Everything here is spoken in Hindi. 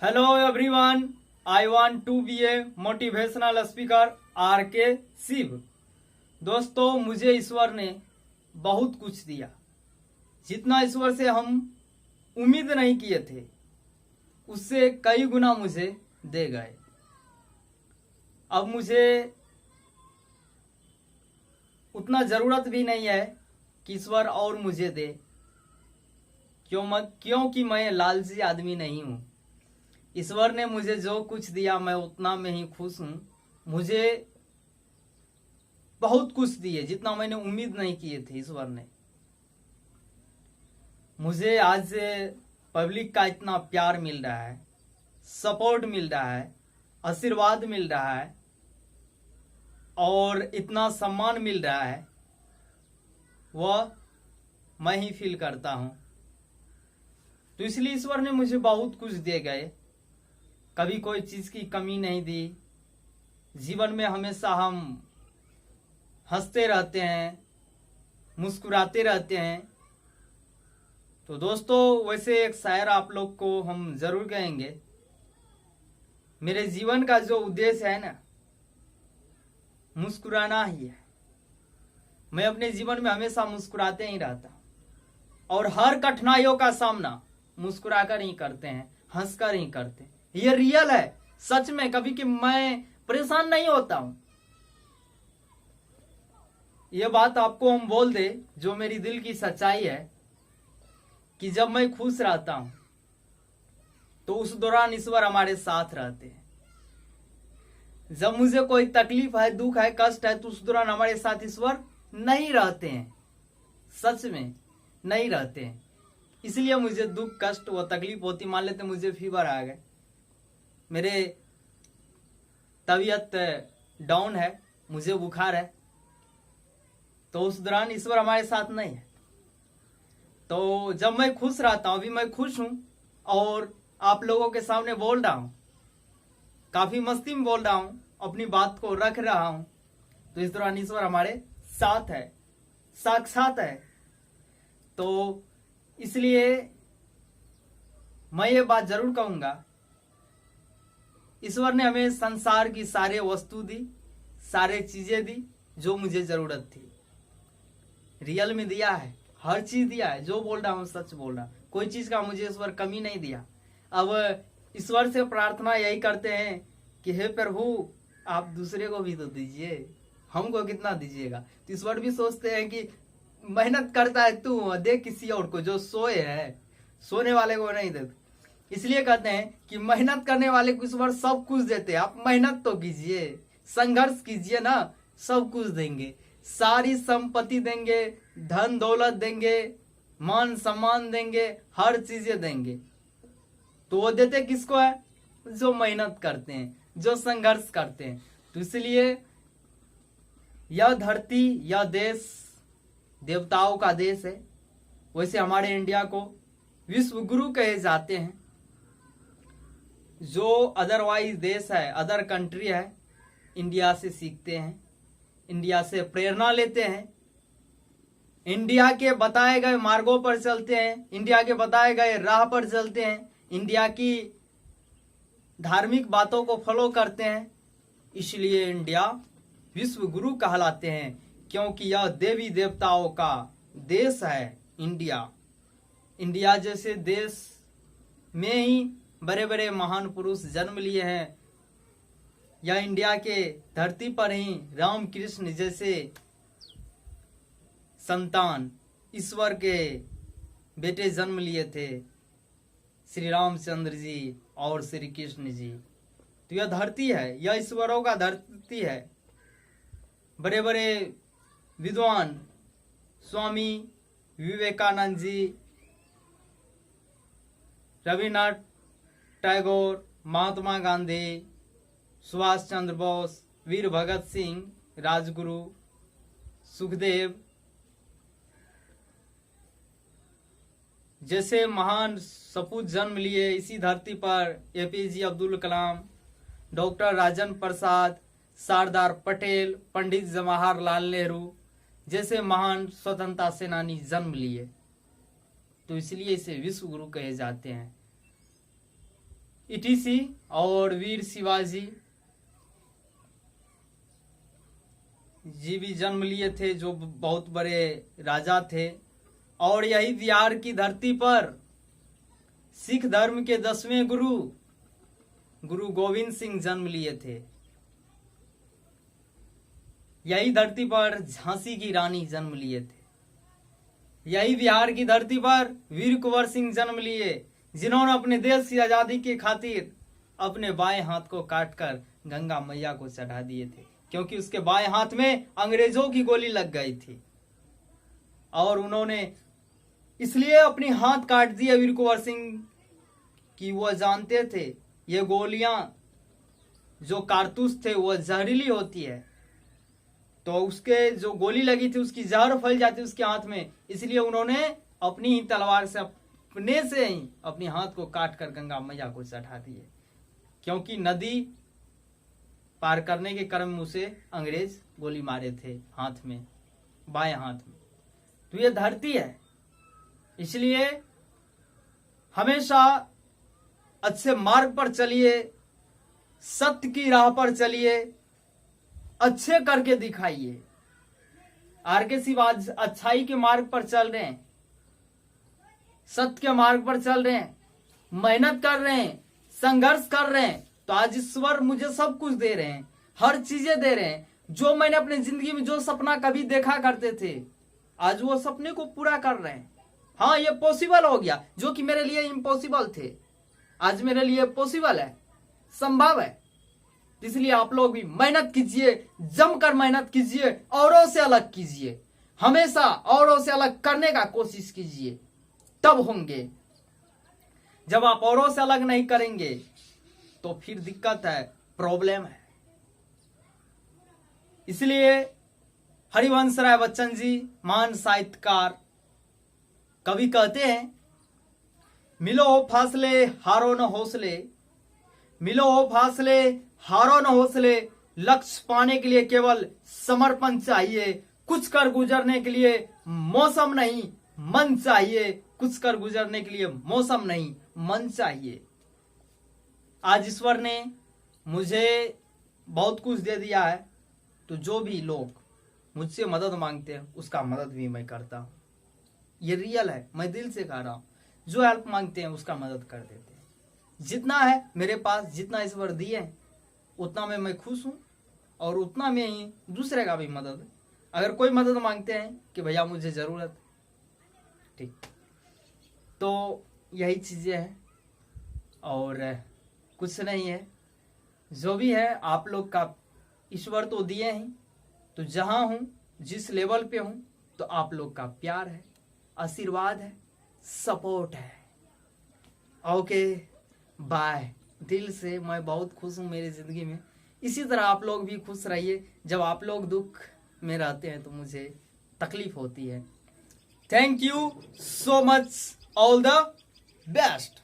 Hello everyone, I want to be a motivational speaker RK Shiv. दोस्तों, मुझे ईश्वर ने बहुत कुछ दिया, जितना ईश्वर से हम उम्मीद नहीं किए थे उससे कई गुना मुझे दे गए। अब मुझे उतना जरूरत भी नहीं है कि ईश्वर और मुझे दे, क्योंकि मैं लालची आदमी नहीं हूं। ईश्वर ने मुझे जो कुछ दिया मैं उतना में ही खुश हूं। मुझे बहुत कुछ दिए जितना मैंने उम्मीद नहीं किए थे ईश्वर ने। मुझे आज से पब्लिक का इतना प्यार मिल रहा है, सपोर्ट मिल रहा है, आशीर्वाद मिल रहा है और इतना सम्मान मिल रहा है, वह मैं ही फील करता हूं। तो इसलिए ईश्वर ने मुझे बहुत कुछ दे गए, कभी कोई चीज की कमी नहीं दी। जीवन में हमेशा हम हंसते रहते हैं, मुस्कुराते रहते हैं। तो दोस्तों, वैसे एक शायर आप लोग को हम जरूर कहेंगे, मेरे जीवन का जो उद्देश्य है ना, मुस्कुराना ही है। मैं अपने जीवन में हमेशा मुस्कुराते ही रहता हूं और हर कठिनाइयों का सामना मुस्कुराकर ही करते हैं, हंसकर ही करते हैं। ये रियल है, सच में। कभी कि मैं परेशान नहीं होता हूं। ये बात आपको हम बोल दे जो मेरी दिल की सच्चाई है कि जब मैं खुश रहता हूं तो उस दौरान ईश्वर हमारे साथ रहते हैं। जब मुझे कोई तकलीफ है, दुख है, कष्ट है, तो उस दौरान हमारे साथ ईश्वर नहीं रहते हैं। सच में नहीं रहते हैं। इसलिए मुझे दुख, कष्ट व तकलीफ होती। मान लेते मुझे फीवर आ गए, मेरे तबीयत डाउन है, मुझे बुखार है, तो उस दौरान ईश्वर हमारे साथ नहीं है। तो जब मैं खुश रहता हूं, अभी मैं खुश हूं और आप लोगों के सामने बोल रहा हूं, काफी मस्ती में बोल रहा हूं, अपनी बात को रख रहा हूं, तो इस दौरान ईश्वर हमारे साथ है, साक्षात है। तो इसलिए मैं ये बात जरूर कहूंगा, ईश्वर ने हमें संसार की सारे वस्तु दी, सारे चीजें दी जो मुझे जरूरत थी। रियल में दिया है, हर चीज दिया है। जो बोल रहा हूं सच बोल रहा, कोई चीज का मुझे ईश्वर कमी नहीं दिया। अब ईश्वर से प्रार्थना यही करते हैं कि हे प्रभु, आप दूसरे को भी तो दीजिए, हमको कितना दीजिएगा। तो ईश्वर भी सोचते हैं कि मेहनत करता है तू, दे किसी और को, जो सोए है, सोने वाले को नहीं देते। इसलिए कहते हैं कि मेहनत करने वाले को ईश्वर सब कुछ देते हैं। आप मेहनत तो कीजिए, संघर्ष कीजिए ना, सब कुछ देंगे। सारी संपत्ति देंगे, धन दौलत देंगे, मान सम्मान देंगे, हर चीजें देंगे। तो वो देते किसको है? जो मेहनत करते हैं, जो संघर्ष करते हैं। तो इसलिए यह धरती, यह देश देवताओं का देश है। वैसे हमारे इंडिया को विश्व गुरु कहे जाते हैं। जो अदरवाइज देश है, अदर कंट्री है, इंडिया से सीखते हैं, इंडिया से प्रेरणा लेते हैं, इंडिया के बताए गए मार्गों पर चलते हैं, इंडिया के बताए गए राह पर चलते हैं, इंडिया की धार्मिक बातों को फॉलो करते हैं। इसलिए इंडिया विश्व गुरु कहलाते हैं, क्योंकि यह देवी देवताओं का देश है। इंडिया जैसे देश में ही बड़े बड़े महान पुरुष जन्म लिए हैं। या इंडिया के धरती पर ही राम कृष्ण जैसे संतान, ईश्वर के बेटे जन्म लिए थे, श्री रामचंद्र जी और श्री कृष्ण जी। तो यह धरती है, यह ईश्वरों का धरती है। बड़े बड़े विद्वान स्वामी विवेकानंद जी, रविन्द्रनाथ टैगोर, महात्मा गांधी, सुभाष चंद्र बोस, वीर भगत सिंह, राजगुरु, सुखदेव जैसे महान सपूत जन्म लिए इसी धरती पर। एपीजे अब्दुल कलाम, डॉक्टर राजेंद्र प्रसाद, सरदार पटेल, पंडित जवाहरलाल नेहरू जैसे महान स्वतंत्रता सेनानी जन्म लिए। तो इसलिए इसे विश्व गुरु कहे जाते हैं। ETC और वीर शिवाजी जी भी जन्म लिए थे, जो बहुत बड़े राजा थे। और यही बिहार की धरती पर सिख धर्म के 10वें गुरु गोविंद सिंह जन्म लिए थे। यही धरती पर झांसी की रानी जन्म लिए थे। यही बिहार की धरती पर वीर कुंवर सिंह जन्म लिए, जिन्होंने अपने देश की आजादी की खातिर अपने बाएं हाथ को काटकर गंगा मैया को चढ़ा दिए थे, क्योंकि उसके बाएं हाथ में अंग्रेजों की गोली लग गई थी। और उन्होंने इसलिए अपनी हाथ काट दिए वीर कुंवर सिंह कि वह जानते थे ये गोलियां जो कारतूस थे वह जहरीली होती है, तो उसके जो गोली लगी थी उसकी जहर फैल जाती उसके हाथ में। इसलिए उन्होंने अपनी ही तलवार से अपने से ही अपनी हाथ को काट कर गंगा मैया को चढ़ा दिए, क्योंकि नदी पार करने के क्रम में उसे अंग्रेज गोली मारे थे हाथ में, बाएं हाथ में। तो ये धरती है, इसलिए हमेशा अच्छे मार्ग पर चलिए, सत्य की राह पर चलिए, अच्छे करके दिखाइए। आर.के. शिव आज अच्छाई के मार्ग पर चल रहे हैं, सत्य के मार्ग पर चल रहे हैं, मेहनत कर रहे हैं, संघर्ष कर रहे हैं, तो आज ईश्वर मुझे सब कुछ दे रहे हैं, हर चीजें दे रहे हैं। जो मैंने अपनी जिंदगी में जो सपना कभी देखा करते थे, आज वो सपने को पूरा कर रहे हैं। हाँ, ये पॉसिबल हो गया, जो कि मेरे लिए इम्पॉसिबल थे, आज मेरे लिए पॉसिबल है, संभव है। इसलिए आप लोग भी मेहनत कीजिए, जमकर मेहनत कीजिए, औरों से अलग कीजिए, हमेशा औरों से अलग करने का कोशिश कीजिए, तब होंगे। जब आप औरों से अलग नहीं करेंगे तो फिर दिक्कत है, प्रॉब्लम है। इसलिए हरिवंश राय बच्चन जी, महान साहित्यकार, कवि कहते हैं, मिलो हो फासले हारो न हौसले, मिलो हो फासले हारो न हौसले, लक्ष्य पाने के लिए केवल समर्पण चाहिए, कुछ कर गुजरने के लिए मौसम नहीं मन चाहिए, कुछ कर गुजरने के लिए मौसम नहीं मन चाहिए। आज ईश्वर ने मुझे बहुत कुछ दे दिया है, तो जो भी लोग मुझसे मदद मांगते हैं उसका मदद भी मैं करता हूँ। ये रियल है, मैं दिल से कह रहा हूँ। जो हेल्प मांगते हैं उसका मदद कर देते हैं। जितना है मेरे पास, जितना ईश्वर दिए हैं, उतना में मैं खुश हूँ, और उतना में ही दूसरे का भी मदद। अगर कोई मदद मांगते हैं कि भैया मुझे जरूरत, ठीक, तो यही चीजें हैं और कुछ नहीं है। जो भी है आप लोग का ईश्वर तो दिए हैं, तो जहां हूं, जिस लेवल पे हूं, तो आप लोग का प्यार है, आशीर्वाद है, सपोर्ट है। Okay, bye. दिल से मैं बहुत खुश हूं मेरी जिंदगी में। इसी तरह आप लोग भी खुश रहिए। जब आप लोग दुख में रहते हैं तो मुझे तकलीफ होती है। Thank you so much, all the best.